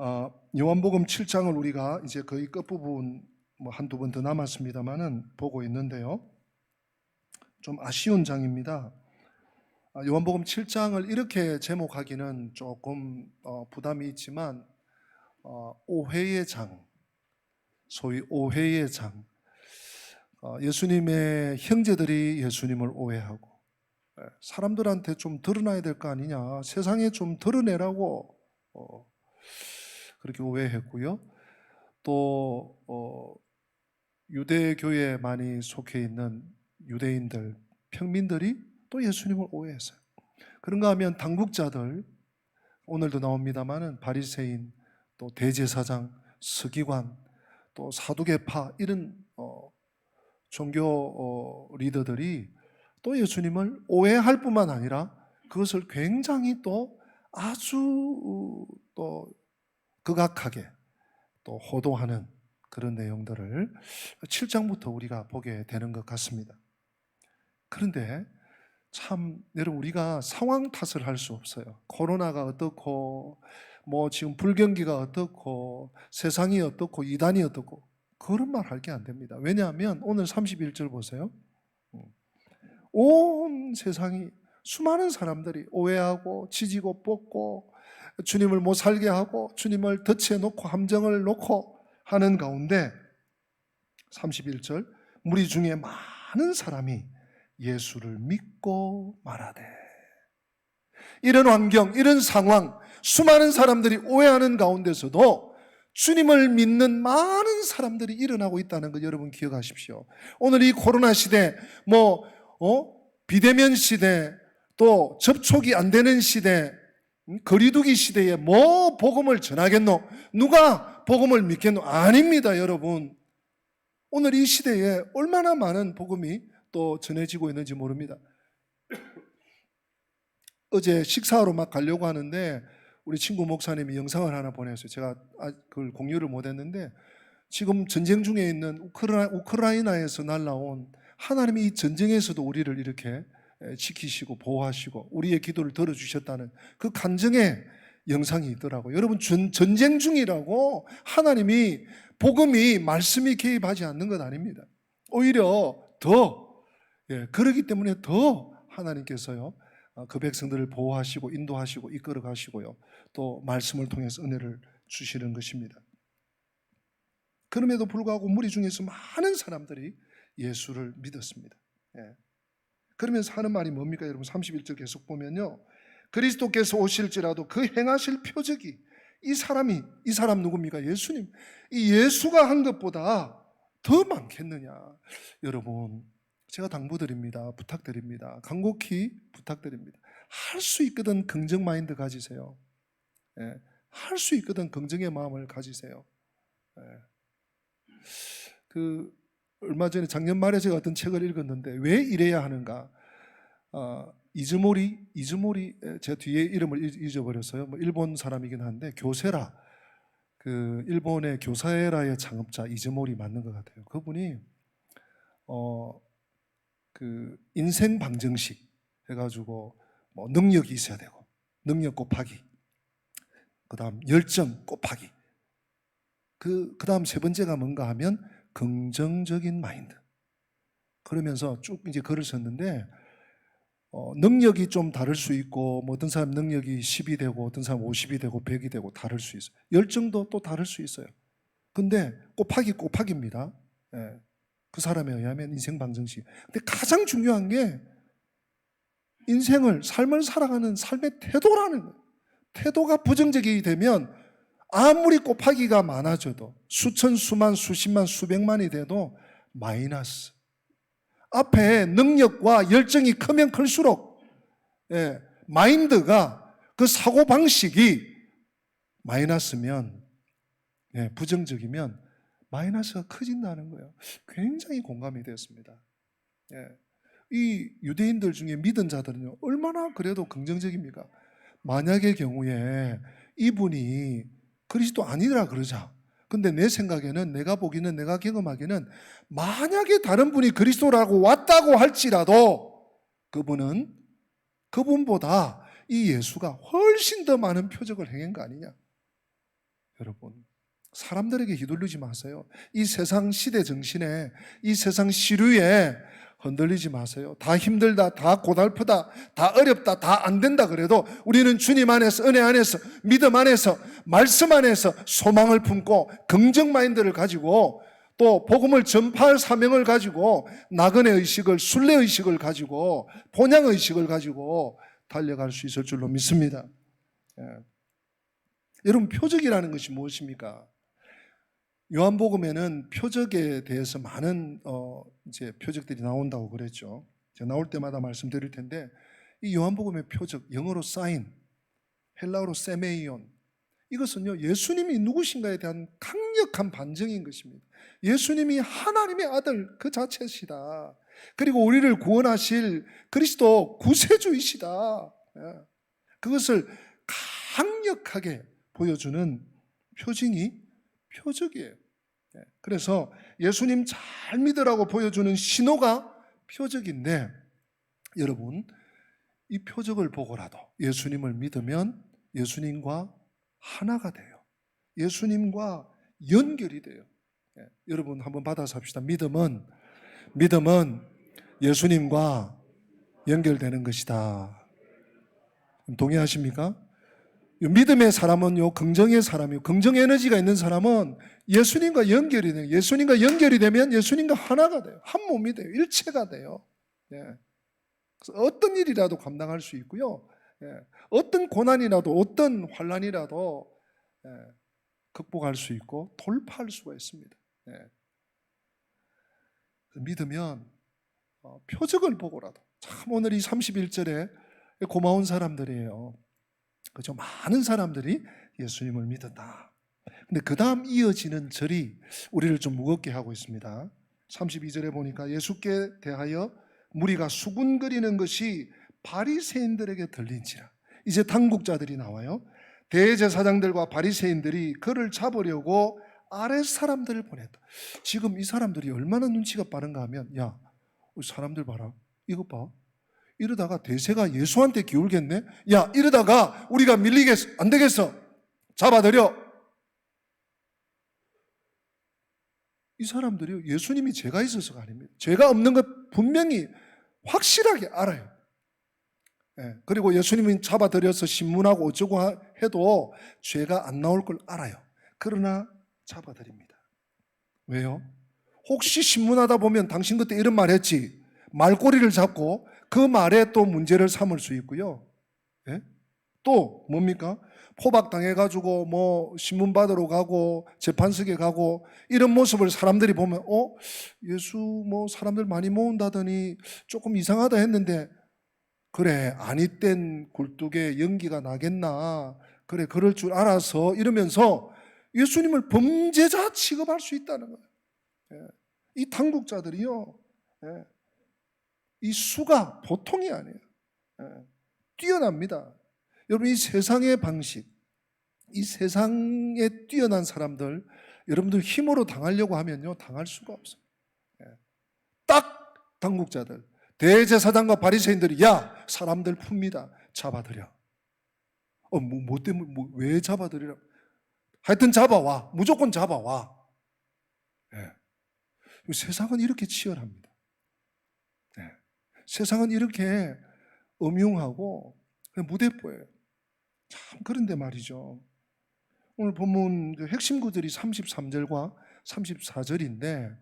요한복음 7장을 우리가 이제 거의 끝부분 한두 번 더 남았습니다만은 보고 있는데요. 좀 아쉬운 장입니다. 요한복음 7장을 이렇게 제목하기는 조금 부담이 있지만 오해의 장, 소위 오해의 장. 예수님의 형제들이 예수님을 오해하고 사람들한테 좀 드러나야 될 거 아니냐, 세상에 좀 드러내라고 그렇게 오해했고요. 또 유대교에 많이 속해 있는 유대인들, 평민들이 또 예수님을 오해했어요. 그런가 하면 당국자들, 오늘도 나옵니다마는 바리새인, 또 대제사장, 서기관, 또 사두개파 이런 종교 리더들이 또 예수님을 오해할 뿐만 아니라 그것을 굉장히 또 아주 또 극악하게 또 호도하는 그런 내용들을 7장부터 우리가 보게 되는 것 같습니다. 그런데 참 여러분, 우리가 상황 탓을 할 수 없어요. 코로나가 어떻고 지금 불경기가 어떻고 세상이 어떻고 이단이 어떻고 그런 말 할 게 안 됩니다. 왜냐하면 오늘 31절 보세요. 온 세상이 수많은 사람들이 오해하고 지지고 뻗고 주님을 못 살게 하고 주님을 덫에 놓고 함정을 놓고 하는 가운데 31절, 무리 중에 많은 사람이 예수를 믿고 말하되. 이런 환경, 이런 상황, 수많은 사람들이 오해하는 가운데서도 주님을 믿는 많은 사람들이 일어나고 있다는 거 여러분 기억하십시오. 오늘 이 코로나 시대, 비대면 시대, 또 접촉이 안 되는 시대, 거리두기 시대에 복음을 전하겠노? 누가 복음을 믿겠노? 아닙니다, 여러분. 오늘 이 시대에 얼마나 많은 복음이 또 전해지고 있는지 모릅니다. 어제 식사하러 막 가려고 하는데 우리 친구 목사님이 영상을 하나 보냈어요. 제가 그걸 공유를 못했는데, 지금 전쟁 중에 있는 우크라이나에서 날라온, 하나님이 이 전쟁에서도 우리를 이렇게 지키시고 보호하시고 우리의 기도를 들어주셨다는 그 간증의 영상이 있더라고요. 여러분, 전쟁 중이라고 하나님이, 복음이, 말씀이 개입하지 않는 것 아닙니다. 오히려 더 그렇기 때문에 더 하나님께서요 그 백성들을 보호하시고 인도하시고 이끌어 가시고요, 또 말씀을 통해서 은혜를 주시는 것입니다. 그럼에도 불구하고 무리 중에서 많은 사람들이 예수를 믿었습니다. 그러면서 하는 말이 뭡니까? 여러분 31절 계속 보면요, 그리스도께서 오실지라도 그 행하실 표적이, 이 사람 누굽니까? 예수님. 이 예수가 한 것보다 더 많겠느냐? 여러분, 제가 당부드립니다. 부탁드립니다. 간곡히 부탁드립니다. 할 수 있거든 긍정 마인드 가지세요. 할 수 있거든 긍정의 마음을 가지세요. 얼마 전에 작년 말에 제가 어떤 책을 읽었는데, 왜 이래야 하는가? 이즈모리, 제 뒤에 이름을 잊어버렸어요. 일본 사람이긴 한데, 교세라, 일본의 교사에라의 창업자 이즈모리 맞는 것 같아요. 그분이 인생 방정식 해가지고 능력이 있어야 되고, 능력 곱하기, 그 다음 열정 곱하기, 그 다음 세 번째가 뭔가 하면 긍정적인 마인드. 그러면서 쭉 이제 글을 썼는데, 능력이 좀 다를 수 있고, 어떤 사람 능력이 10이 되고, 어떤 사람 50이 되고, 100이 되고 다를 수 있어요. 열정도 또 다를 수 있어요. 근데 곱하기입니다. 그 사람에 의하면 인생 방정식. 근데 가장 중요한 게 삶을 살아가는 삶의 태도라는 거예요. 태도가 부정적이 되면 아무리 곱하기가 많아져도, 수천, 수만, 수십만, 수백만이 돼도 마이너스. 앞에 능력과 열정이 크면 클수록 마인드가, 그 사고방식이 마이너스면, 부정적이면 마이너스가 커진다는 거예요. 굉장히 공감이 되었습니다. 이 유대인들 중에 믿은 자들은요, 얼마나 그래도 긍정적입니까? 만약의 경우에 이분이 그리스도 아니라 그러자. 근데 내 생각에는, 내가 보기는, 내가 경험하기는, 만약에 다른 분이 그리스도라고 왔다고 할지라도 그분보다 이 예수가 훨씬 더 많은 표적을 행한 거 아니냐. 여러분, 사람들에게 휘둘리지 마세요. 이 세상 시대 정신에, 이 세상 시류에 흔들리지 마세요. 다 힘들다, 다 고달프다, 다 어렵다, 다 안 된다 그래도 우리는 주님 안에서, 은혜 안에서, 믿음 안에서, 말씀 안에서 소망을 품고 긍정 마인드를 가지고 또 복음을 전파할 사명을 가지고 나그네 의식을, 순례 의식을 가지고 본향 의식을 가지고 달려갈 수 있을 줄로 믿습니다. 예. 여러분, 표적이라는 것이 무엇입니까? 요한복음에는 표적에 대해서 많은 이제 표적들이 나온다고 그랬죠. 제가 나올 때마다 말씀드릴 텐데, 이 요한복음의 표적, 영어로 사인, 헬라어로 세메이온, 이것은요 예수님이 누구신가에 대한 강력한 반증인 것입니다. 예수님이 하나님의 아들 그 자체시다. 그리고 우리를 구원하실 그리스도 구세주이시다. 그것을 강력하게 보여주는 표적이에요. 그래서 예수님 잘 믿으라고 보여주는 신호가 표적인데, 여러분, 이 표적을 보고라도 예수님을 믿으면 예수님과 하나가 돼요. 예수님과 연결이 돼요. 여러분 한번 받아서 합시다. 믿음은 예수님과 연결되는 것이다. 동의하십니까? 믿음의 사람은요, 긍정의 사람이요, 긍정 에너지가 있는 사람은 예수님과 연결이 돼요. 예수님과 연결이 되면 예수님과 하나가 돼요. 한 몸이 돼요. 일체가 돼요. 그래서 어떤 일이라도 감당할 수 있고요. 어떤 고난이라도, 어떤 환난이라도 극복할 수 있고 돌파할 수가 있습니다. 믿으면 표적을 보고라도, 참 오늘 이 31절에 고마운 사람들이에요. 그죠? 많은 사람들이 예수님을 믿었다. 근데 그 다음 이어지는 절이 우리를 좀 무겁게 하고 있습니다. 32절에 보니까 예수께 대하여 무리가 수군거리는 것이 바리새인들에게 들린지라. 이제 당국자들이 나와요. 대제사장들과 바리새인들이 그를 잡으려고 아랫 사람들을 보냈다. 지금 이 사람들이 얼마나 눈치가 빠른가 하면, 야, 우리 사람들 봐라, 이것 봐, 이러다가 대세가 예수한테 기울겠네. 야, 이러다가 우리가 밀리겠어, 안 되겠어, 잡아들여. 이 사람들이 예수님이 죄가 있어서가 아닙니다. 죄가 없는 것 분명히 확실하게 알아요. 그리고 예수님이 잡아들여서 신문하고 어쩌고 해도 죄가 안 나올 걸 알아요. 그러나 잡아들입니다. 왜요? 혹시 신문하다 보면 당신 그때 이런 말 했지, 말꼬리를 잡고 그 말에 또 문제를 삼을 수 있고요. 또 뭡니까? 포박당해가지고 뭐 신문 받으러 가고 재판석에 가고 이런 모습을 사람들이 보면 예수 뭐 사람들 많이 모은다더니 조금 이상하다 했는데, 그래, 아니땐 굴뚝에 연기가 나겠나, 그래, 그럴 줄 알아서, 이러면서 예수님을 범죄자 취급할 수 있다는 거예요. 이 당국자들이요, 이 수가 보통이 아니에요. 뛰어납니다. 여러분, 이 세상의 방식, 이 세상에 뛰어난 사람들, 여러분들 힘으로 당하려고 하면요, 당할 수가 없어요. 딱 당국자들, 대제사장과 바리새인들이, 야, 사람들 풉니다, 잡아들여. 뭐 때문에, 왜 잡아들이라? 하여튼 잡아와, 무조건 잡아와. 세상은 이렇게 치열합니다. 세상은 이렇게 음흉하고 무대뽀예요. 참, 그런데 말이죠, 오늘 본문 핵심 구절이 33절과 34절인데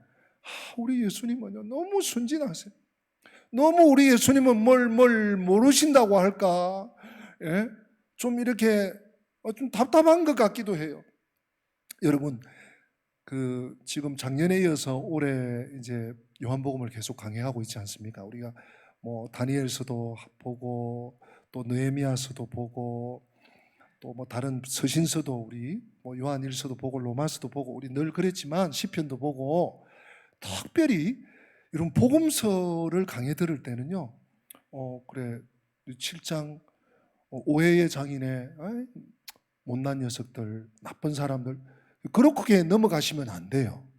우리 예수님은요, 너무 순진하세요. 너무 우리 예수님은 뭘 모르신다고 할까, 좀 이렇게 좀 답답한 것 같기도 해요. 여러분, 지금 작년에 이어서 올해 이제 요한복음을 계속 강해하고 있지 않습니까? 우리가 뭐 다니엘서도 보고 또 느헤미야서도 보고 또 뭐 다른 서신서도 우리 뭐 요한일서도 보고 로마서도 보고 우리 늘 그랬지만 시편도 보고, 특별히 이런 복음서를 강해 들을 때는요, 그래 7장 오해의 장인의 못난 녀석들, 나쁜 사람들, 그렇게 넘어가시면 안 돼요.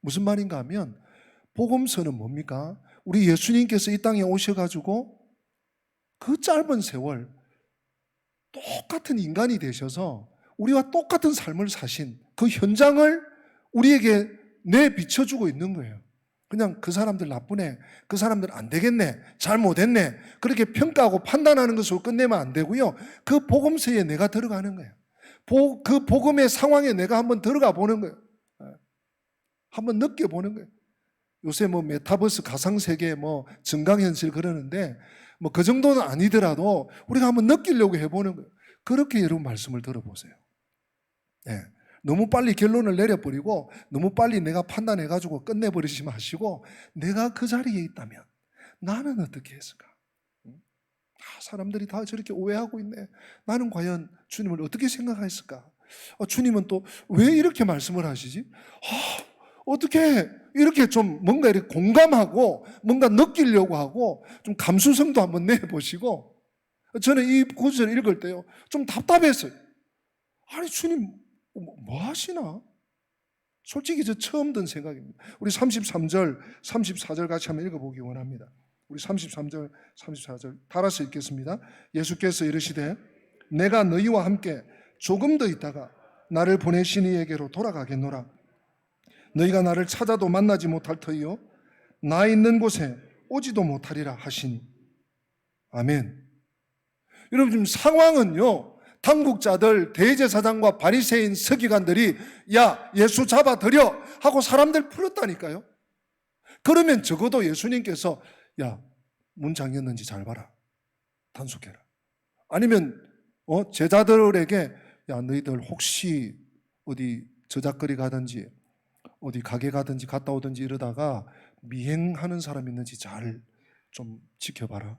무슨 말인가 하면 복음서는 뭡니까? 우리 예수님께서 이 땅에 오셔가지고 그 짧은 세월 똑같은 인간이 되셔서 우리와 똑같은 삶을 사신 그 현장을 우리에게 내비춰주고 있는 거예요. 그냥 그 사람들 나쁘네, 그 사람들 안 되겠네, 잘못했네, 그렇게 평가하고 판단하는 것으로 끝내면 안 되고요. 그 복음서에 내가 들어가는 거예요. 그 복음의 상황에 내가 한번 들어가 보는 거예요. 한번 느껴보는 거예요. 요새 뭐 메타버스 가상세계 뭐 증강현실 그러는데 뭐 그 정도는 아니더라도 우리가 한번 느끼려고 해보는 거예요. 그렇게 여러분 말씀을 들어보세요. 네. 너무 빨리 결론을 내려버리고 너무 빨리 내가 판단해가지고 끝내버리지 마시고 내가 그 자리에 있다면 나는 어떻게 했을까? 사람들이 다 저렇게 오해하고 있네. 나는 과연 주님을 어떻게 생각했을까? 주님은 또 왜 이렇게 말씀을 하시지? 어떻게 이렇게 좀 뭔가 이렇게 공감하고 뭔가 느끼려고 하고 좀 감수성도 한번 내보시고 저는 이 구절을 읽을 때요 좀 답답했어요. 아니 주님 뭐 하시나? 솔직히 저 처음 든 생각입니다. 우리 33절, 34절 같이 한번 읽어보기 원합니다. 우리 33절, 34절 따라서 읽겠습니다. 예수께서 이르시되 내가 너희와 함께 조금 더 있다가 나를 보내신 이에게로 돌아가겠노라. 너희가 나를 찾아도 만나지 못할 터이요 나 있는 곳에 오지도 못하리라 하시니. 아멘. 여러분 지금 상황은요 당국자들, 대제사장과 바리새인, 서기관들이 야 예수 잡아들여 하고 사람들 풀었다니까요. 그러면 적어도 예수님께서 야 문 잠겼는지 잘 봐라, 단속해라. 아니면 제자들에게 야 너희들 혹시 어디 저작거리 가든지 어디 가게 가든지 갔다 오든지 이러다가 미행하는 사람 있는지 잘 좀 지켜봐라,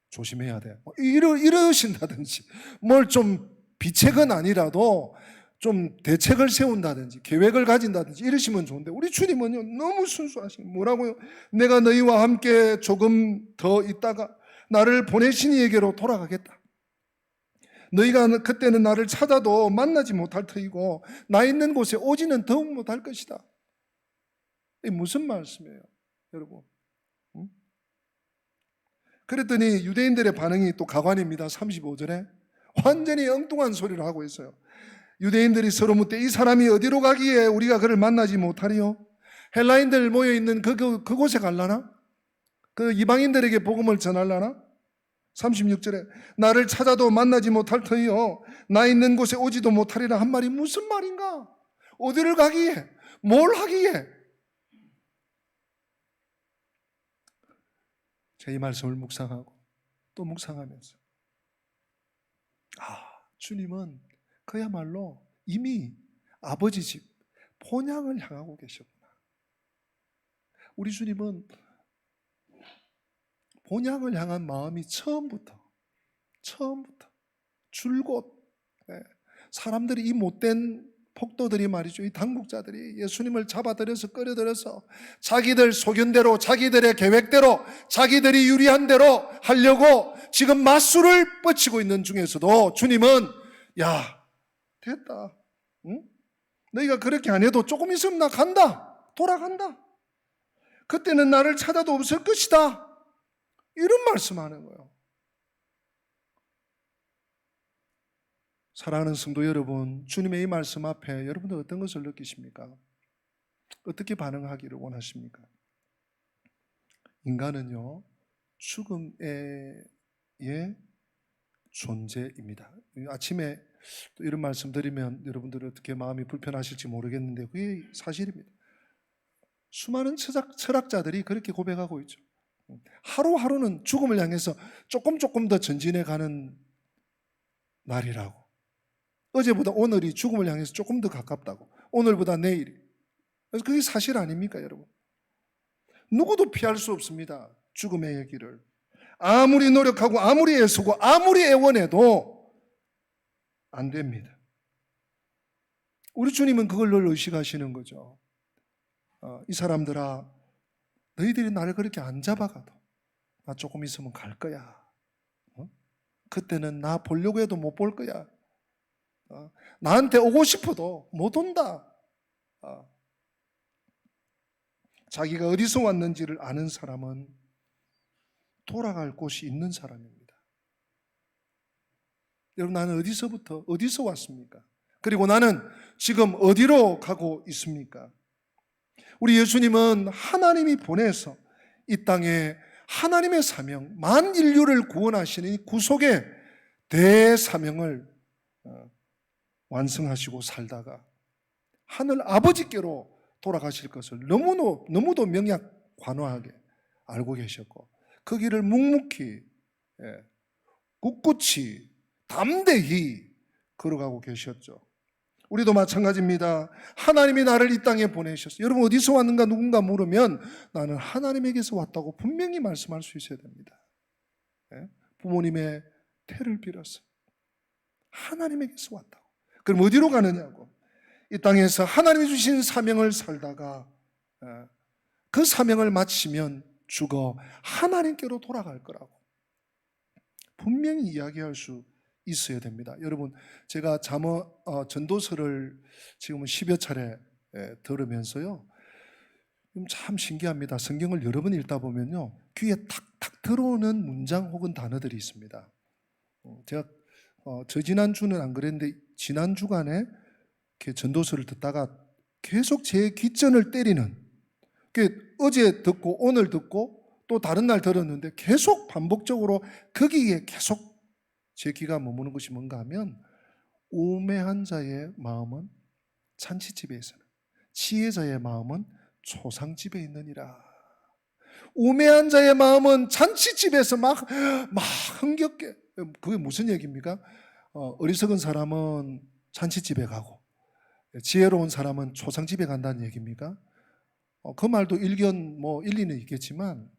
조심해야 돼. 이러신다든지 뭘 좀 비책은 아니라도 좀 대책을 세운다든지 계획을 가진다든지 이러시면 좋은데 우리 주님은요 너무 순수하신 뭐라고요? 내가 너희와 함께 조금 더 있다가 나를 보내신 이에게로 돌아가겠다. 너희가 그때는 나를 찾아도 만나지 못할 터이고 나 있는 곳에 오지는 더욱 못할 것이다. 이게 무슨 말씀이에요 여러분? 그랬더니 유대인들의 반응이 또 가관입니다. 35절에 완전히 엉뚱한 소리를 하고 있어요. 유대인들이 서로 묻되 이 사람이 어디로 가기에 우리가 그를 만나지 못하리요? 헬라인들 모여있는 그곳에 갈라나? 그 이방인들에게 복음을 전할라나? 36절에 나를 찾아도 만나지 못할 터이요 나 있는 곳에 오지도 못하리라 한 말이 무슨 말인가? 어디를 가기에? 뭘 하기에? 제가 이 말씀을 묵상하고 또 묵상하면서 주님은 그야말로 이미 아버지 집 본향을 향하고 계셨구나. 우리 주님은 본향을 향한 마음이 처음부터 줄곧 사람들이 이 못된 폭도들이 말이죠, 이 당국자들이 예수님을 잡아들여서 끌어들여서 자기들 소견대로 자기들의 계획대로 자기들이 유리한 대로 하려고 지금 맞수를 뻗치고 있는 중에서도 주님은 야 됐다, 응? 너희가 그렇게 안 해도 조금 있으면 나 간다, 돌아간다. 그때는 나를 찾아도 없을 것이다. 이런 말씀하는 거예요. 사랑하는 성도 여러분, 주님의 이 말씀 앞에 여러분들 어떤 것을 느끼십니까? 어떻게 반응하기를 원하십니까? 인간은요 죽음의 존재입니다. 아침에 또 이런 말씀 드리면 여러분들이 어떻게 마음이 불편하실지 모르겠는데 그게 사실입니다. 수많은 철학자들이 그렇게 고백하고 있죠. 하루하루는 죽음을 향해서 조금 더 전진해가는 날이라고. 어제보다 오늘이 죽음을 향해서 조금 더 가깝다고. 오늘보다 내일이. 그래서 그게 사실 아닙니까 여러분? 누구도 피할 수 없습니다. 죽음의 얘기를. 아무리 노력하고 아무리 애쓰고 아무리 애원해도 안 됩니다. 우리 주님은 그걸 늘 의식하시는 거죠. 이 사람들아 너희들이 나를 그렇게 안 잡아가도 나 조금 있으면 갈 거야. 그때는 나 보려고 해도 못 볼 거야. 나한테 오고 싶어도 못 온다. 자기가 어디서 왔는지를 아는 사람은 돌아갈 곳이 있는 사람입니다. 여러분 나는 어디서 왔습니까? 그리고 나는 지금 어디로 가고 있습니까? 우리 예수님은 하나님이 보내서 이 땅에 하나님의 사명, 만 인류를 구원하시는 이 구속의 대사명을 완성하시고 살다가 하늘 아버지께로 돌아가실 것을 너무도 명약관화하게 알고 계셨고 그 길을 묵묵히 꿋꿋이 담대히 걸어가고 계셨죠. 우리도 마찬가지입니다. 하나님이 나를 이 땅에 보내셨어요. 여러분 어디서 왔는가 누군가 물으면 나는 하나님에게서 왔다고 분명히 말씀할 수 있어야 됩니다. 부모님의 태를 빌어서 하나님에게서 왔다고. 그럼 어디로 가느냐고. 이 땅에서 하나님이 주신 사명을 살다가 그 사명을 마치면 죽어 하나님께로 돌아갈 거라고 분명히 이야기할 수 있어야 됩니다. 여러분 제가 전도서를 지금은 10여 차례 들으면서요 참 신기합니다. 성경을 여러 번 읽다 보면요 귀에 탁탁 들어오는 문장 혹은 단어들이 있습니다. 제가 지난주는 안 그랬는데 지난 주간에 전도서를 듣다가 계속 제 귓전을 때리는, 어제 듣고 오늘 듣고 또 다른 날 들었는데 계속 반복적으로 거기에 계속 제 귀가 머무는 것이 뭔가 하면 우매한 자의 마음은 잔치집에 있으나 지혜자의 마음은 초상집에 있느니라. 우매한 자의 마음은 잔치집에서 막 흥겹게, 그게 무슨 얘기입니까? 어리석은 사람은 잔치집에 가고 지혜로운 사람은 초상집에 간다는 얘기입니까? 그 말도 일리는 있겠지만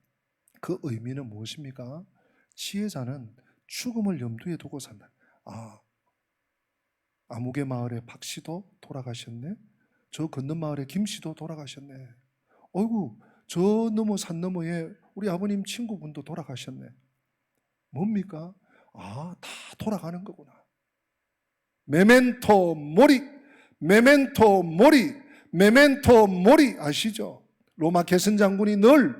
그 의미는 무엇입니까? 지혜자는 죽음을 염두에 두고 산다. 아무개 마을의 박씨도 돌아가셨네. 저 건너 마을의 김씨도 돌아가셨네. 어이구, 저 너머 산 너머에 우리 아버님 친구분도 돌아가셨네. 뭡니까? 다 돌아가는 거구나. 메멘토 모리, 메멘토 모리, 메멘토 모리 아시죠? 로마 개선 장군이 늘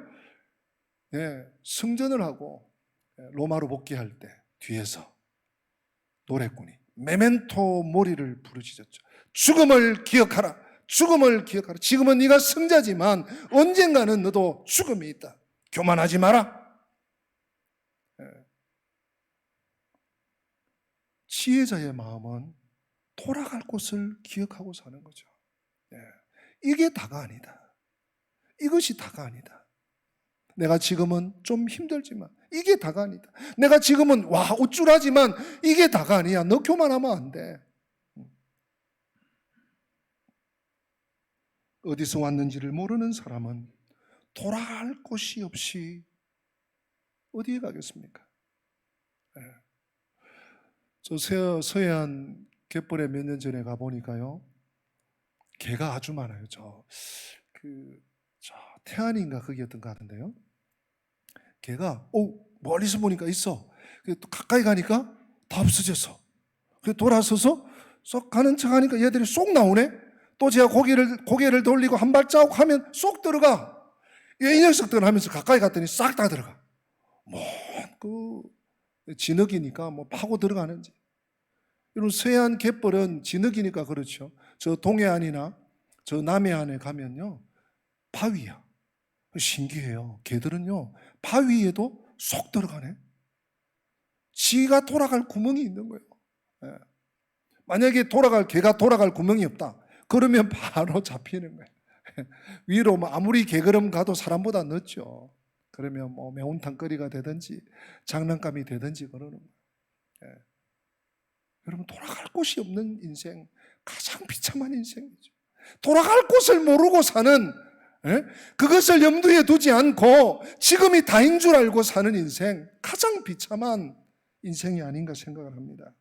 승전을 하고 로마로 복귀할 때 뒤에서 노래꾼이 메멘토 모리를 부르짖었죠. 죽음을 기억하라. 죽음을 기억하라. 지금은 네가 승자지만 언젠가는 너도 죽음이 있다. 교만하지 마라. 지혜자의 마음은 돌아갈 곳을 기억하고 사는 거죠. 이게 다가 아니다. 이것이 다가 아니다. 내가 지금은 좀 힘들지만 이게 다가 아니다. 내가 지금은 우쭐하지만 이게 다가 아니야. 너 교만하면 안 돼. 어디서 왔는지를 모르는 사람은 돌아갈 곳이 없이 어디에 가겠습니까? 저 서해안 갯벌에 몇 년 전에 가보니까요 개가 아주 많아요. 저 태안인가 거기였던 것 같은데요 개가 멀리서 보니까 있어. 또 가까이 가니까 다 없어졌어. 돌아서서 쏙 가는 척 하니까 얘들이 쏙 나오네. 또 제가 고개를 돌리고 한 발자국 하면 쏙 들어가. 이 녀석들 하면서 가까이 갔더니 싹 다 들어가. 진흙이니까 파고 들어가는지. 이런 서해안 갯벌은 진흙이니까 그렇죠. 저 동해안이나 저 남해안에 가면요 바위야. 신기해요. 개들은요 바위에도 쏙 들어가네. 지가 돌아갈 구멍이 있는 거예요. 만약에 개가 돌아갈 구멍이 없다 그러면 바로 잡히는 거예요. 위로 아무리 개걸음 가도 사람보다 늦죠. 그러면 매운탕거리가 되든지 장난감이 되든지 그러는 거예요. 여러분 돌아갈 곳이 없는 인생 가장 비참한 인생이죠. 돌아갈 곳을 모르고 사는, 그것을 염두에 두지 않고 지금이 다인 줄 알고 사는 인생 가장 비참한 인생이 아닌가 생각을 합니다.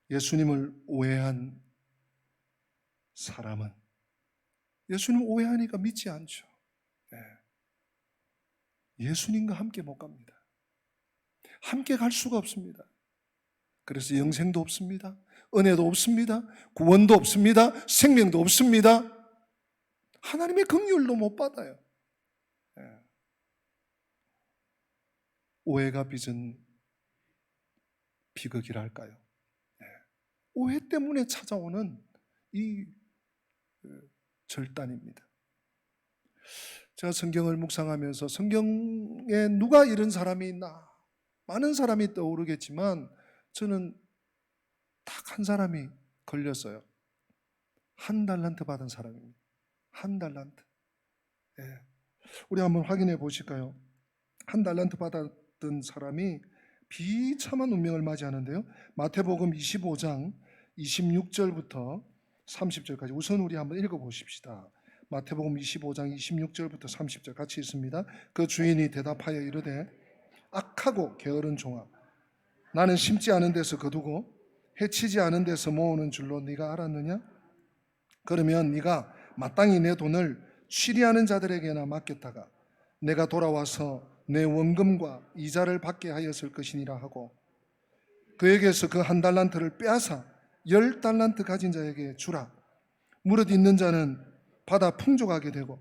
예수님을 오해한 사람은 예수님 오해하니까 믿지 않죠. 예수님과 함께 못 갑니다. 함께 갈 수가 없습니다. 그래서 영생도 없습니다. 은혜도 없습니다. 구원도 없습니다. 생명도 없습니다. 하나님의 긍휼도 못 받아요. 오해가 빚은 비극이랄까요? 오해 때문에 찾아오는 이 절단입니다. 제가 성경을 묵상하면서 성경에 누가 이런 사람이 있나? 많은 사람이 떠오르겠지만 저는 딱 한 사람이 걸렸어요. 1달란트 받은 사람입니다. 1달란트. 예. 우리 한번 확인해 보실까요? 1달란트 받았던 사람이 비참한 운명을 맞이하는데요. 마태복음 25장 26절부터 30절까지 우선 우리 한번 읽어보십시다. 마태복음 25장 26절부터 30절 같이 있습니다. 그 주인이 대답하여 이르되 악하고 게으른 종아, 나는 심지 않은 데서 거두고 해치지 않은 데서 모으는 줄로 네가 알았느냐? 그러면 네가 마땅히 내 돈을 취리하는 자들에게나 맡겼다가 내가 돌아와서 내 원금과 이자를 받게 하였을 것이니라 하고 그에게서 그 1달란트를 빼앗아 10달란트 가진 자에게 주라. 무릇 있는 자는 받아 풍족하게 되고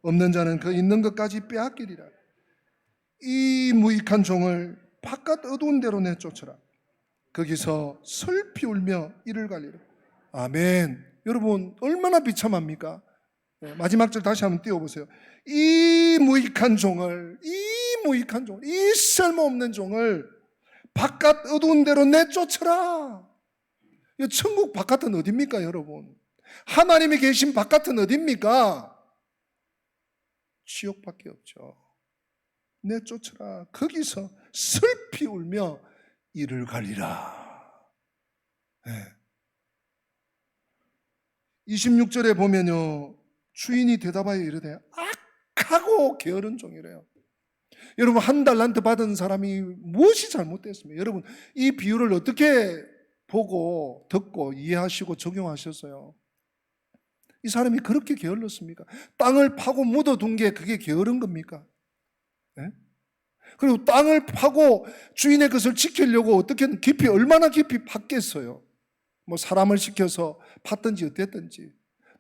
없는 자는 그 있는 것까지 빼앗기리라. 이 무익한 종을 바깥 어두운 데로 내쫓으라. 거기서 슬피 울며 이를 갈리라. 아멘. 여러분 얼마나 비참합니까? 마지막 절 다시 한번 띄워보세요. 이 무익한 종을, 이 쓸모없는 종을 바깥 어두운 데로 내쫓으라. 천국 바깥은 어딥니까, 여러분? 하나님이 계신 바깥은 어딥니까? 지옥밖에 없죠. 내쫓으라. 거기서 슬피 울며 이를 갈리라. 네. 26절에 보면요, 주인이 대답하여 이르되 악하고 게으른 종이래요. 여러분 1달란트 받은 사람이 무엇이 잘못됐습니까? 여러분 이 비유를 어떻게 보고 듣고 이해하시고 적용하셨어요? 이 사람이 그렇게 게을렀습니까? 땅을 파고 묻어둔 게 그게 게으른 겁니까? 네? 그리고 땅을 파고 주인의 것을 지키려고 어떻게든 깊이 얼마나 깊이 팠겠어요? 뭐 사람을 시켜서 팠든지 어땠든지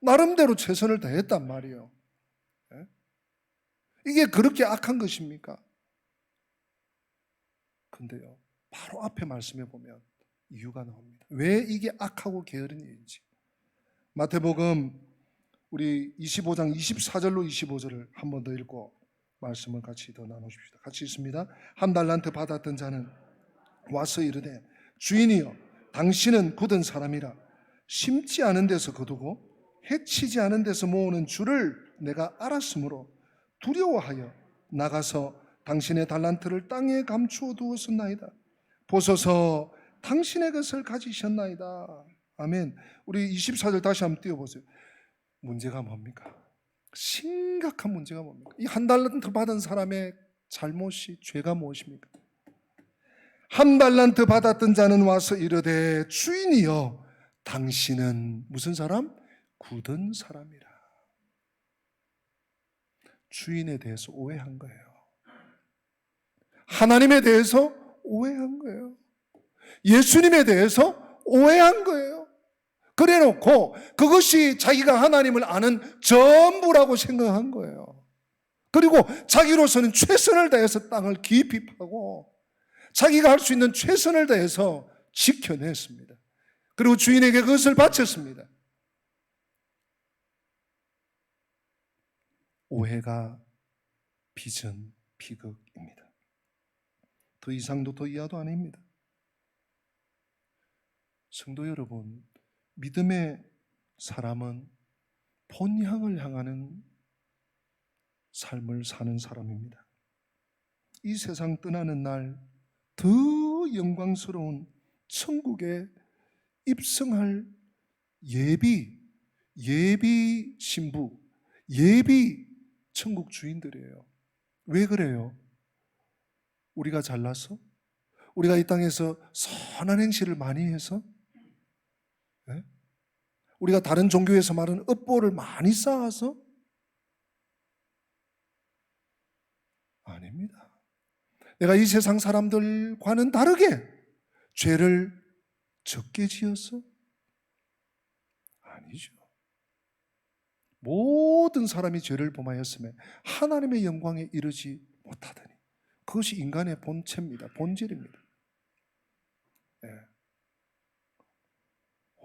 나름대로 최선을 다했단 말이에요. 네? 이게 그렇게 악한 것입니까? 근데요, 바로 앞에 말씀해 보면 이유가 나옵니다. 왜 이게 악하고 게으른 일인지. 마태복음 우리 25장 24절로 25절을 한 번 더 읽고 말씀을 같이 더 나누십시다. 같이 있습니다. 1달란트 받았던 자는 와서 이르되 주인이여, 당신은 굳은 사람이라 심지 않은 데서 거두고 해치지 않은 데서 모으는 줄을 내가 알았으므로 두려워하여 나가서 당신의 달란트를 땅에 감추어 두었었나이다. 보소서 당신의 것을 가지셨나이다. 아멘. 우리 24절 다시 한번 띄워보세요. 문제가 뭡니까? 심각한 문제가 뭡니까? 이 1달란트 받은 사람의 잘못이, 죄가 무엇입니까? 1달란트 받았던 자는 와서 이르되 주인이여, 당신은 무슨 사람? 굳은 사람이라. 주인에 대해서 오해한 거예요. 하나님에 대해서 오해한 거예요. 예수님에 대해서 오해한 거예요. 그래놓고 그것이 자기가 하나님을 아는 전부라고 생각한 거예요. 그리고 자기로서는 최선을 다해서 땅을 깊이 파고 자기가 할 수 있는 최선을 다해서 지켜냈습니다. 그리고 주인에게 그것을 바쳤습니다. 오해가 빚은 비극입니다. 더 이상도 더 이하도 아닙니다. 성도 여러분, 믿음의 사람은 본향을 향하는 삶을 사는 사람입니다. 이 세상 떠나는 날 더 영광스러운 천국에 입성할 예비 신부, 예비 천국 주인들이에요. 왜 그래요? 우리가 잘나서? 우리가 이 땅에서 선한 행실을 많이 해서? 네? 우리가 다른 종교에서 말하는 업보를 많이 쌓아서? 아닙니다. 내가 이 세상 사람들과는 다르게 죄를 적게 지어서? 아니죠. 모든 사람이 죄를 범하였으며 하나님의 영광에 이르지 못하더니, 그것이 인간의 본체입니다. 본질입니다. 네.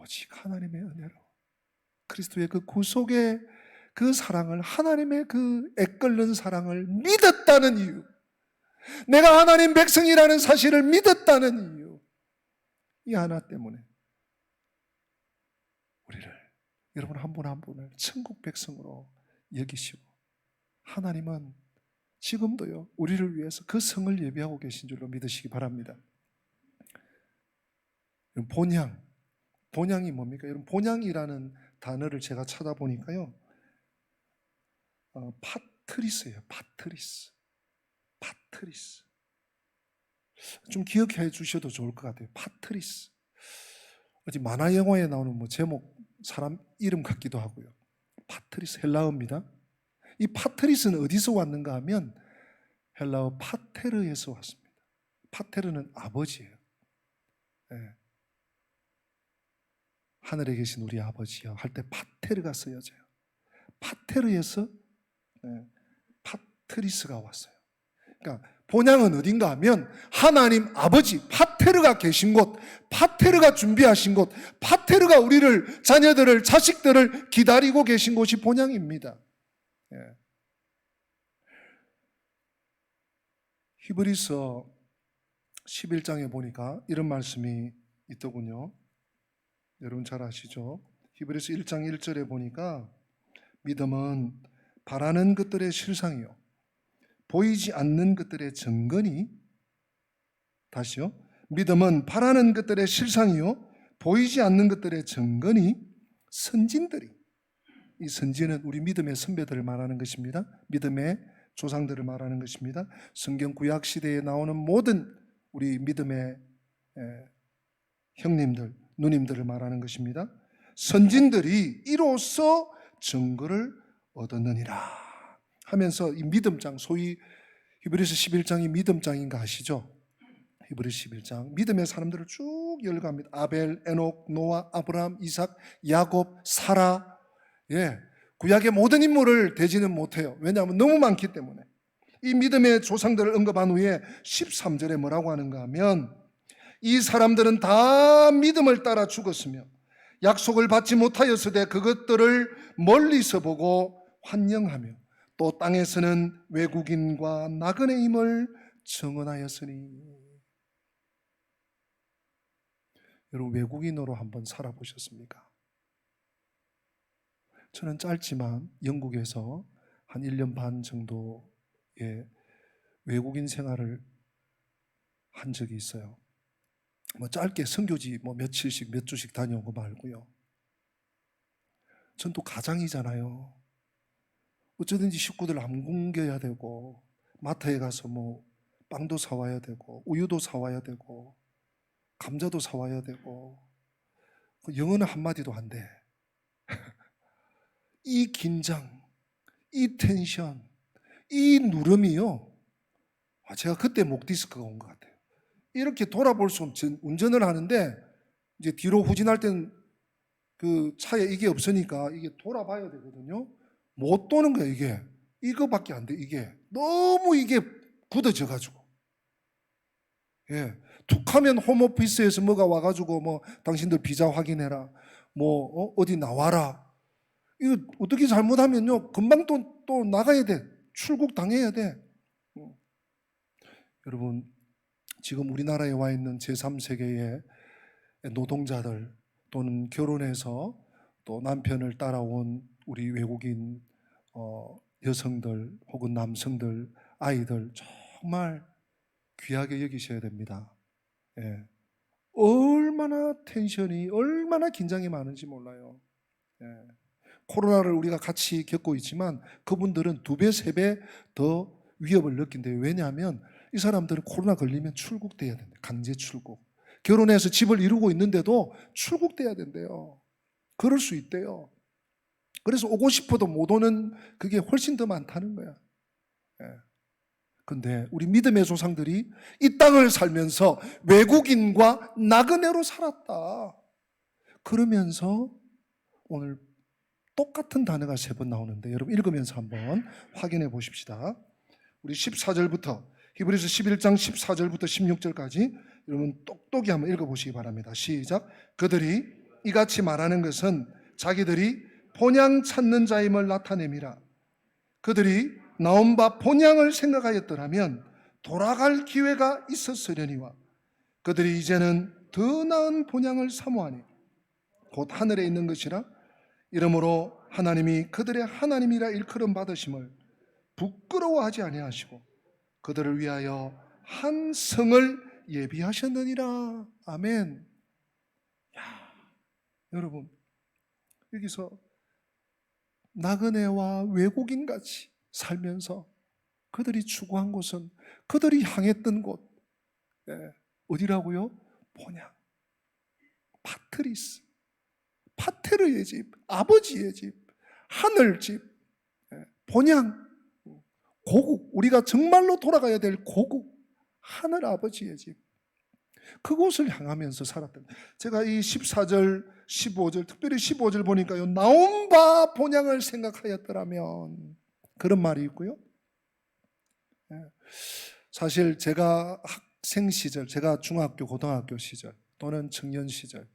오직 하나님의 은혜로 그리스도의 그 구속의 그 사랑을, 하나님의 그 애끓는 사랑을 믿었다는 이유, 내가 하나님 백성이라는 사실을 믿었다는 이유, 이 하나 때문에 우리를, 여러분 한 분 한 분을 천국 백성으로 여기시고, 하나님은 지금도요 우리를 위해서 그 성을 예비하고 계신 줄로 믿으시기 바랍니다. 본향이 뭡니까? 여러분, 본향이라는 단어를 제가 찾아보니까요, 파트리스예요. 파트리스. 좀 기억해 주셔도 좋을 것 같아요. 파트리스. 어디 만화 영화에 나오는 뭐 제목, 사람 이름 같기도 하고요. 파트리스, 헬라어입니다. 이 파트리스는 어디서 왔는가 하면 헬라어 파테르에서 왔습니다. 파테르는 아버지예요. 네. 하늘에 계신 우리 아버지여 할 때 파테르가 쓰여져요. 파테르에서 파트리스가 왔어요. 그러니까 본향은 어딘가 하면 하나님 아버지 파테르가 계신 곳, 파테르가 준비하신 곳, 파테르가 우리를, 자녀들을, 자식들을 기다리고 계신 곳이 본향입니다. 예. 히브리서 11장에 보니까 이런 말씀이 있더군요. 여러분 잘 아시죠? 히브리서 1장 1절에 보니까 믿음은 바라는 것들의 실상이요 보이지 않는 것들의 증거니, 다시요, 믿음은 바라는 것들의 실상이요 보이지 않는 것들의 증거니 선진들이, 이 선진은 우리 믿음의 선배들을 말하는 것입니다. 믿음의 조상들을 말하는 것입니다. 성경 구약 시대에 나오는 모든 우리 믿음의 형님들, 누님들을 말하는 것입니다. 선진들이 이로써 증거를 얻었느니라 하면서 이 믿음장, 소위 히브리서 11장이 믿음장인가 아시죠? 히브리서 11장 믿음의 사람들을 쭉 열거합니다. 아벨, 에녹, 노아, 아브라함, 이삭, 야곱, 사라. 예, 구약의 모든 인물을 대지는 못해요. 왜냐하면 너무 많기 때문에. 이 믿음의 조상들을 언급한 후에 13절에 뭐라고 하는가 하면, 이 사람들은 다 믿음을 따라 죽었으며 약속을 받지 못하였으되 그것들을 멀리서 보고 환영하며 또 땅에서는 외국인과 나그네임을 증언하였으니. 여러분, 외국인으로 한번 살아보셨습니까? 저는 짧지만 영국에서 한 1년 반 정도의 외국인 생활을 한 적이 있어요. 뭐 짧게 선교지 뭐 며칠씩 몇 주씩 다녀온 거 말고요. 전 또 가장이잖아요. 어쩌든지 식구들 안 굶겨야 되고, 마트에 가서 뭐 빵도 사와야 되고, 우유도 사와야 되고, 감자도 사와야 되고, 영어는 한마디도 안 돼. 이 긴장, 이 텐션, 이 누름이요, 제가 그때 목 디스크가 온 것 같아요. 이렇게 돌아볼 수 없는, 운전을 하는데 이제 뒤로 후진할 땐 그 차에 이게 없으니까 이게 돌아봐야 되거든요. 못 도는 거예요. 이게 이거밖에 안 돼. 이게 너무 이게 굳어져 가지고, 예, 툭하면 홈오피스에서 뭐가 와가지고 뭐 당신들 비자 확인해라, 뭐 어디 나와라. 이거 어떻게 잘못하면요 금방 또 나가야 돼. 출국 당해야 돼. 여러분, 지금 우리나라에 와 있는 제3세계의 노동자들, 또는 결혼해서 또 남편을 따라온 우리 외국인 여성들 혹은 남성들, 아이들 정말 귀하게 여기셔야 됩니다. 예. 얼마나 텐션이, 얼마나 긴장이 많은지 몰라요. 예. 코로나를 우리가 같이 겪고 있지만 그분들은 2배, 3배 더 위협을 느낀대요. 왜냐하면 이 사람들은 코로나 걸리면 출국돼야 된대요. 강제 출국. 결혼해서 집을 이루고 있는데도 출국돼야 된대요. 그럴 수 있대요. 그래서 오고 싶어도 못 오는 그게 훨씬 더 많다는 거야. 그런데 우리 믿음의 조상들이 이 땅을 살면서 외국인과 나그네로 살았다. 그러면서 오늘 똑같은 단어가 3번 나오는데 여러분 읽으면서 한번 확인해 보십시다. 우리 14절부터, 히브리서 11장 14절부터 16절까지 여러분 똑똑히 한번 읽어보시기 바랍니다. 시작. 그들이 이같이 말하는 것은 자기들이 본향 찾는 자임을 나타냄이라. 그들이 나온 바 본향을 생각하였더라면 돌아갈 기회가 있었으려니와 그들이 이제는 더 나은 본향을 사모하니 곧 하늘에 있는 것이라. 이러므로 하나님이 그들의 하나님이라 일컬음 받으심을 부끄러워하지 아니하시고 그들을 위하여 한 성을 예비하셨느니라. 아멘. 여러분, 여기서 나그네와 외국인같이 살면서 그들이 추구한 곳은, 그들이 향했던 곳, 어디라고요? 본향, 파트리스, 파테르의 집, 아버지의 집, 하늘집, 본향, 고국, 우리가 정말로 돌아가야 될 고국, 하늘 아버지의 집, 그곳을 향하면서 살았던. 제가 이 14절, 15절, 특별히 15절 보니까요, 나온 바 본향을 생각하였더라면, 그런 말이 있고요. 사실 제가 학생 시절, 제가 중학교, 고등학교 시절 또는 청년 시절,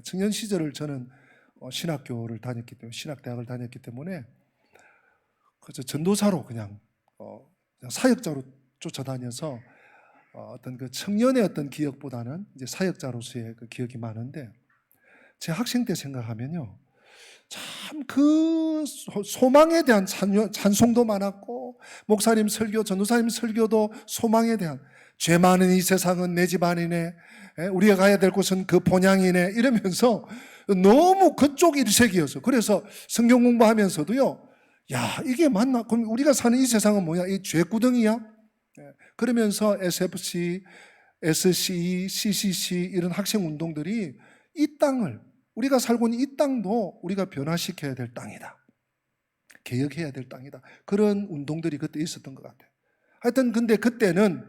청년 시절을 저는 신학교를 다녔기 때문에, 신학대학을 다녔기 때문에 그저 전도사로 그냥 사역자로 쫓아다녀서 어떤 그 청년의 어떤 기억보다는 이제 사역자로서의 그 기억이 많은데, 제 학생 때 생각하면요, 참 그 소망에 대한 찬송도 많았고, 목사님 설교, 전도사님 설교도 소망에 대한, 죄 많은 이 세상은 내 집 아니네, 우리가 가야 될 곳은 그 본향이네, 이러면서 너무 그쪽 일색이어서, 그래서 성경 공부하면서도요, 야, 이게 맞나? 그럼 우리가 사는 이 세상은 뭐야? 이 죄구덩이야? 그러면서 SFC, SCE, CCC 이런 학생 운동들이 이 땅을, 우리가 살고 있는 이 땅도 우리가 변화시켜야 될 땅이다, 개혁해야 될 땅이다, 그런 운동들이 그때 있었던 것 같아요. 하여튼 근데 그때는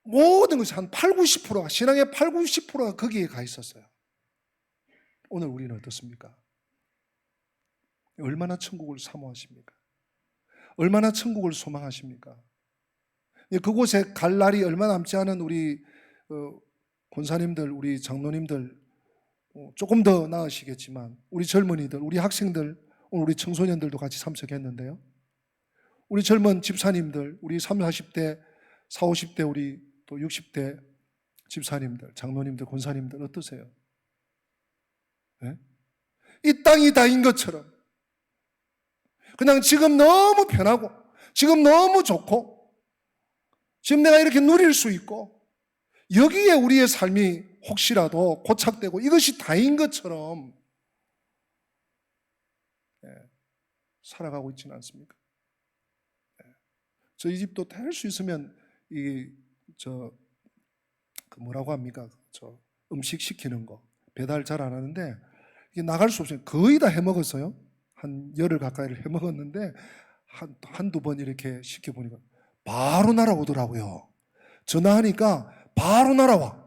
모든 것이 한 8, 90%가, 신앙의 8, 90%가 거기에 가 있었어요. 오늘 우리는 어떻습니까? 얼마나 천국을 사모하십니까? 얼마나 천국을 소망하십니까? 그곳에 갈 날이 얼마 남지 않은 우리 권사님들, 우리 장로님들, 조금 더 나으시겠지만 우리 젊은이들, 우리 학생들, 오늘 우리 청소년들도 같이 참석했는데요, 우리 젊은 집사님들, 우리 30, 40대, 40, 50대, 우리 또 60대 집사님들, 장로님들, 권사님들 어떠세요? 네? 이 땅이 다인 것처럼 그냥 지금 너무 편하고, 지금 너무 좋고, 지금 내가 이렇게 누릴 수 있고, 여기에 우리의 삶이 혹시라도 고착되고 이것이 다인 것처럼 살아가고 있지는 않습니까? 저희 집도 될 수 있으면 뭐라고 합니까? 음식 시키는 거 배달 잘 안 하는데, 이게 나갈 수 없어요. 거의 다 해먹었어요. 한 열흘 가까이를 해먹었는데 한두 번 이렇게 시켜보니까 바로 날아오더라고요. 전화하니까 바로 날아와.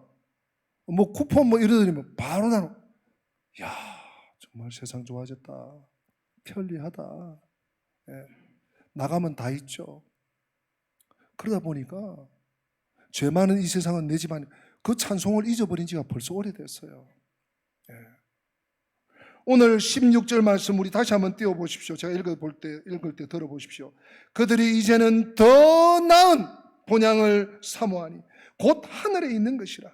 뭐 쿠폰 뭐 이러더니면 바로 날아와. 야, 정말 세상 좋아졌다, 편리하다. 나가면 다 있죠. 그러다 보니까 죄 많은 이 세상은 내 집 아니, 그 찬송을 잊어버린 지가 벌써 오래됐어요. 오늘 16절 말씀 우리 다시 한번 띄워보십시오. 제가 읽을 때 들어보십시오. 그들이 이제는 더 나은 본향을 사모하니 곧 하늘에 있는 것이라.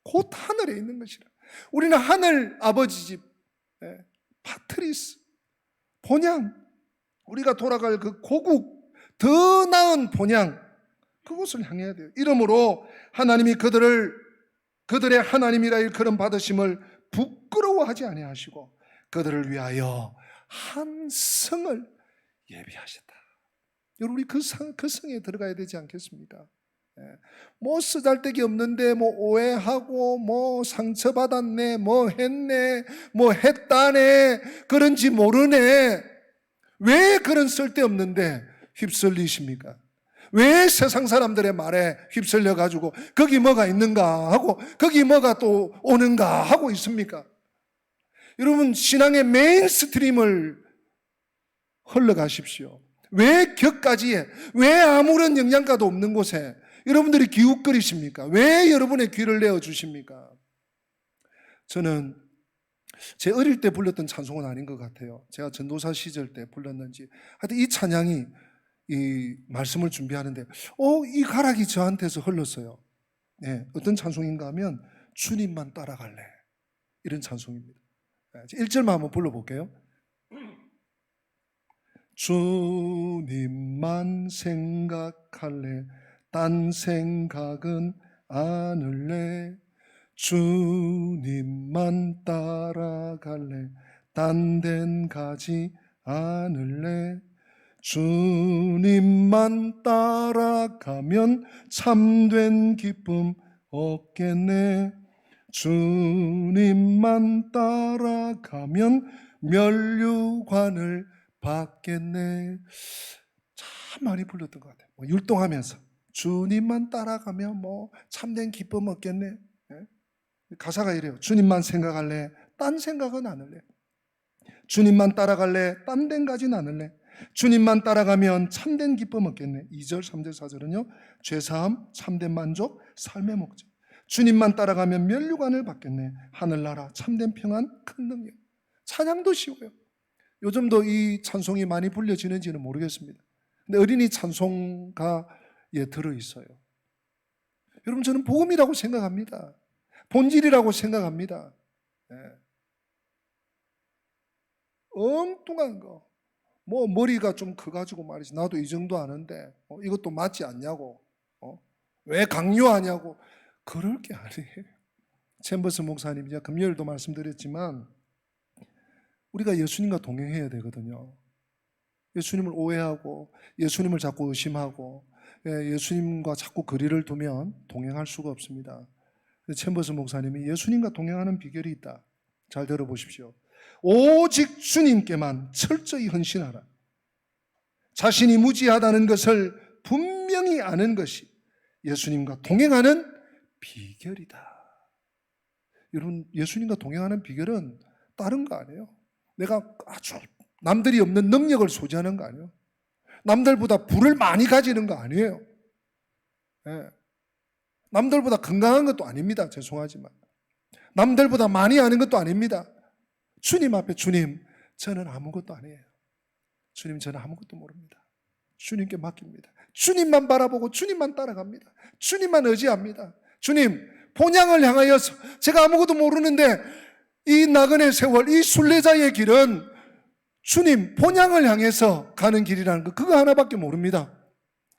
곧 하늘에 있는 것이라. 우리는 하늘 아버지 집, 파트리스, 본향, 우리가 돌아갈 그 고국, 더 나은 본향, 그곳을 향해야 돼요. 이러므로 하나님이 그들의 하나님이라 일컬음 받으심을 부끄러워하지 아니하시고 그들을 위하여 한 성을 예비하셨다. 여러분, 우리 그 성에 들어가야 되지 않겠습니까? 뭐 쓰잘데기 없는데 뭐 오해하고 뭐 상처받았네, 뭐 했네, 뭐 했다네, 그런지 모르네. 왜 그런 쓸데없는데 휩쓸리십니까? 왜 세상 사람들의 말에 휩쓸려 가지고 거기 뭐가 있는가 하고 거기 뭐가 또 오는가 하고 있습니까? 여러분, 신앙의 메인스트림을 흘러가십시오. 왜 격가지에, 왜 아무런 영양가도 없는 곳에 여러분들이 기웃거리십니까? 왜 여러분의 귀를 내어주십니까? 저는 제 어릴 때 불렀던 찬송은 아닌 것 같아요. 제가 전도사 시절 때 불렀는지. 하여튼 이 찬양이 이 말씀을 준비하는데 이 가락이 저한테서 흘렀어요. 네, 어떤 찬송인가 하면 주님만 따라갈래, 이런 찬송입니다. 1절만 한번 불러볼게요. 주님만 생각할래, 딴 생각은 않을래. 주님만 따라갈래, 딴 데는 가지 않을래. 주님만 따라가면 참된 기쁨 없겠네. 주님만 따라가면 면류관을 받겠네. 참 많이 불렀던 것 같아요. 율동하면서 주님만 따라가면 참된 기쁨 얻겠네. 가사가 이래요. 주님만 생각할래, 딴 생각은 안 할래. 주님만 따라갈래, 딴 데는 가진 않을래. 주님만 따라가면 참된 기쁨 얻겠네. 2절, 3절, 4절은요, 죄사함, 참된 만족, 삶의 목적. 주님만 따라가면 면류관을 받겠네. 하늘나라, 참된 평안, 큰 능력. 찬양도 쉬워요. 요즘도 이 찬송이 많이 불려지는지는 모르겠습니다. 근데 어린이 찬송가에 들어있어요. 여러분, 저는 복음이라고 생각합니다. 본질이라고 생각합니다. 네. 엉뚱한 거, 머리가 좀 커가지고 말이지, 나도 이 정도 아는데 이것도 맞지 않냐고, 왜 강요하냐고, 그럴 게 아니에요. 챔버스 목사님, 이제 금요일도 말씀드렸지만 우리가 예수님과 동행해야 되거든요. 예수님을 오해하고 예수님을 자꾸 의심하고 예수님과 자꾸 거리를 두면 동행할 수가 없습니다. 챔버스 목사님이 예수님과 동행하는 비결이 있다. 잘 들어보십시오. 오직 주님께만 철저히 헌신하라. 자신이 무지하다는 것을 분명히 아는 것이 예수님과 동행하는 비결이다. 여러분, 예수님과 동행하는 비결은 다른 거 아니에요. 내가 아주 남들이 없는 능력을 소지하는 거 아니에요. 남들보다 부를 많이 가지는 거 아니에요. 네. 남들보다 건강한 것도 아닙니다. 죄송하지만. 남들보다 많이 아는 것도 아닙니다. 주님 앞에, 주님, 저는 아무것도 아니에요. 주님, 저는 아무것도 모릅니다. 주님께 맡깁니다. 주님만 바라보고 주님만 따라갑니다. 주님만 의지합니다. 주님, 본향을 향하여서 제가 아무것도 모르는데 이 나그네 세월, 이 순례자의 길은 주님, 본향을 향해서 가는 길이라는 거, 그거 하나밖에 모릅니다.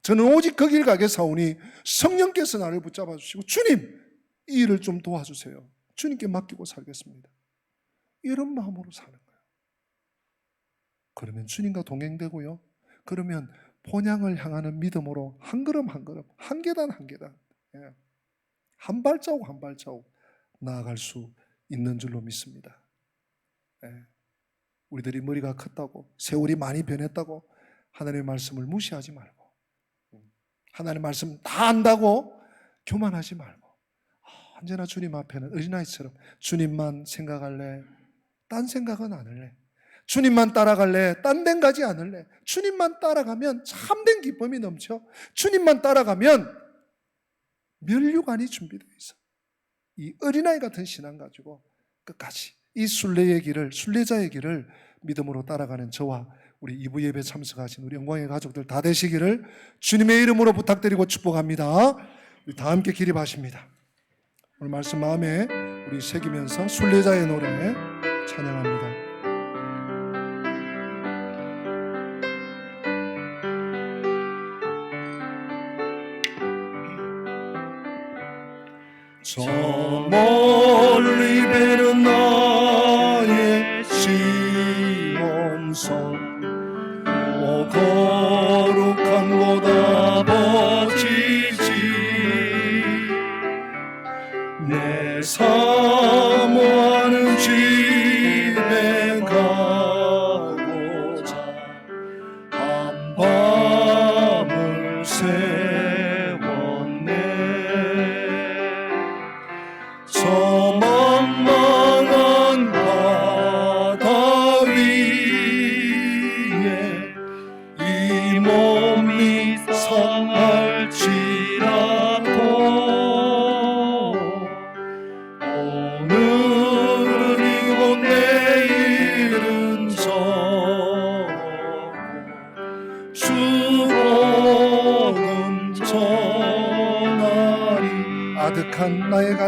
저는 오직 그 길 가겠사오니 성령께서 나를 붙잡아 주시고 주님, 이 일을 좀 도와주세요. 주님께 맡기고 살겠습니다. 이런 마음으로 사는 거예요. 그러면 주님과 동행되고요. 그러면 본향을 향하는 믿음으로 한 걸음 한 걸음, 한 계단 한 계단, 한 발자국 한 발자국 나아갈 수 있는 줄로 믿습니다. 우리들이 머리가 컸다고, 세월이 많이 변했다고 하나님의 말씀을 무시하지 말고, 하나님의 말씀 다 안다고 교만하지 말고, 언제나 주님 앞에는 어린아이처럼 주님만 생각할래, 딴 생각은 안 할래. 주님만 따라갈래, 딴 데는 가지 않을래. 주님만 따라가면 참된 기쁨이 넘쳐. 주님만 따라가면 면류관이 준비되어 있어. 이 어린아이 같은 신앙 가지고 끝까지 이 순례의 길을, 순례자의 길을 믿음으로 따라가는 저와 우리 2부 예배 참석하신 우리 영광의 가족들 다 되시기를 주님의 이름으로 부탁드리고 축복합니다. 우리 다 함께 기립하십니다. 오늘 말씀 마음에 우리 새기면서 순례자의 노래 찬양합니다. 저 멀리 배는 나의 시몬성, 오 거룩한 곳 아버지지, 내 사모하는 집에 가고자 한밤을 저 만만한 바다 위에 이 몸이 상할지라도 오늘은 이곳 내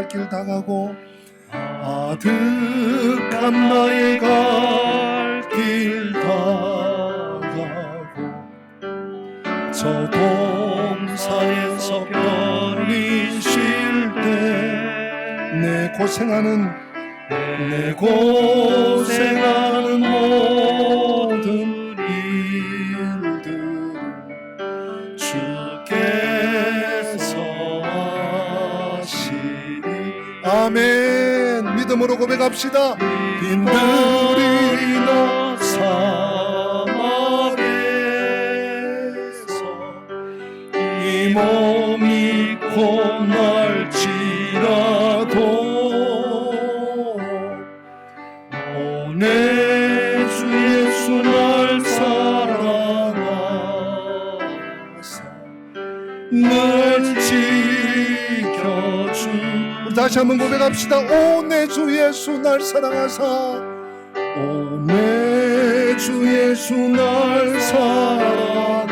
갈 길 다 가고 아득한 나의 갈 길 다 가고 저 동산에서 편히 쉴 때 내 고생하는 모든 일들 주께서 하시리. 아멘. 믿음으로 고백합시다. 빈들이나 사막에서 이 몸이 곤날지라도 내 주 예수 날 사랑하사 날 지켜주. 우리 다시 한번 고백합시다. 오 내 주 예수 날 사랑하사 오 내 주 예수 날 사랑하사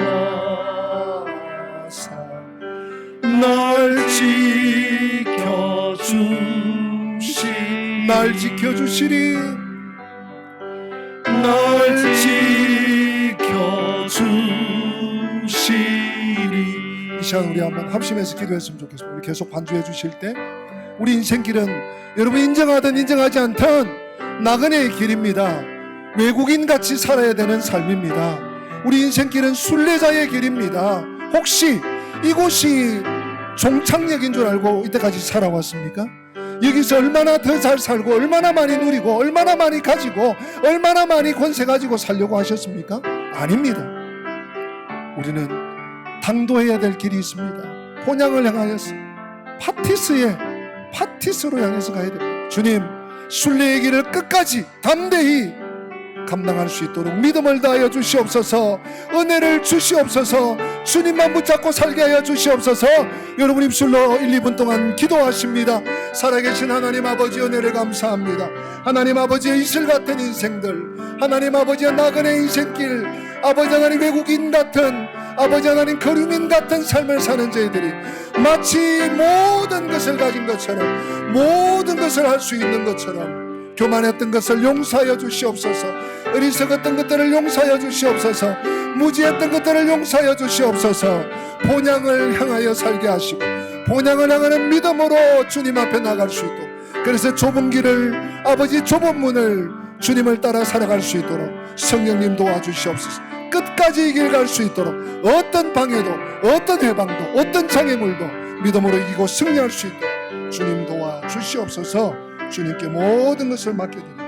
날 지켜주시리. 날 지켜주시리. 날 지켜주시리. 이 시간 우리 한번 합심해서 기도했으면 좋겠습니다. 우리 계속 반주해 주실 때 우리 인생길은 여러분 인정하든 인정하지 않든 나그네의 길입니다. 외국인같이 살아야 되는 삶입니다. 우리 인생길은 순례자의 길입니다. 혹시 이곳이 종착역인 줄 알고 이때까지 살아왔습니까? 여기서 얼마나 더 잘 살고 얼마나 많이 누리고 얼마나 많이 가지고 얼마나 많이 권세 가지고 살려고 하셨습니까? 아닙니다. 우리는 당도해야 될 길이 있습니다. 본향을 향하여서 파티스로 향해서 가야 됩니다. 주님, 순례의 길을 끝까지 담대히 감당할 수 있도록 믿음을 다하여 주시옵소서. 은혜를 주시옵소서. 주님만 붙잡고 살게 하여 주시옵소서. 여러분 입술로 1, 2분 동안 기도하십니다. 살아계신 하나님 아버지 은혜를 감사합니다. 하나님 아버지의 이슬 같은 인생들, 하나님 아버지의 나그네 인생길, 아버지 하나님 외국인 같은, 아버지 하나님 거류민 같은 삶을 사는 저희들이 마치 모든 것을 가진 것처럼, 모든 것을 할 수 있는 것처럼 교만했던 것을 용서하여 주시옵소서. 어리석었던 것들을 용서하여 주시옵소서. 무지했던 것들을 용서하여 주시옵소서. 본향을 향하여 살게 하시고 본향을 향하는 믿음으로 주님 앞에 나갈 수 있도록, 그래서 좁은 길을, 아버지 좁은 문을 주님을 따라 살아갈 수 있도록 성령님 도와주시옵소서. 끝까지 이 길 갈 수 있도록 어떤 방해도, 어떤 해방도, 어떤 장애물도 믿음으로 이기고 승리할 수 있도록 주님 도와주시옵소서. 주님께 모든 것을 맡겨드리고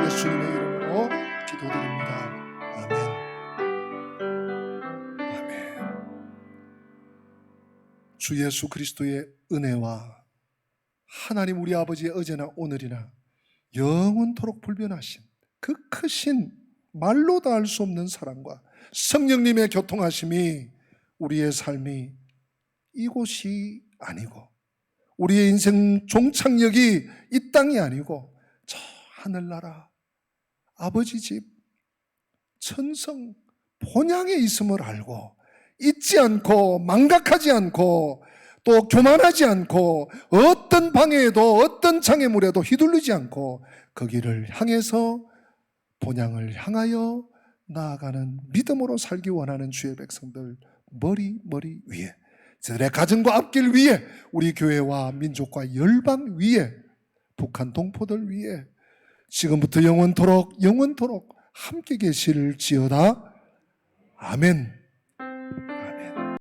예수님의 이름으로 기도드립니다. 아멘. 아멘. 주 예수 그리스도의 은혜와 하나님 우리 아버지의 어제나 오늘이나 영원토록 불변하신 그 크신 말로 다 할 수 없는 사랑과 성령님의 교통하심이 우리의 삶이 이곳이 아니고 우리의 인생 종착역이 이 땅이 아니고 저 하늘나라 아버지 집 천성 본향에 있음을 알고 잊지 않고 망각하지 않고 또 교만하지 않고 어떤 방해에도 어떤 장애물에도 휘둘리지 않고 그 길을 향해서 본향을 향하여 나아가는 믿음으로 살기 원하는 주의 백성들 머리 위에, 저들의 가정과 앞길 위에, 우리 교회와 민족과 열방 위에, 북한 동포들 위에 지금부터 영원토록 함께 계실지어다. 아멘.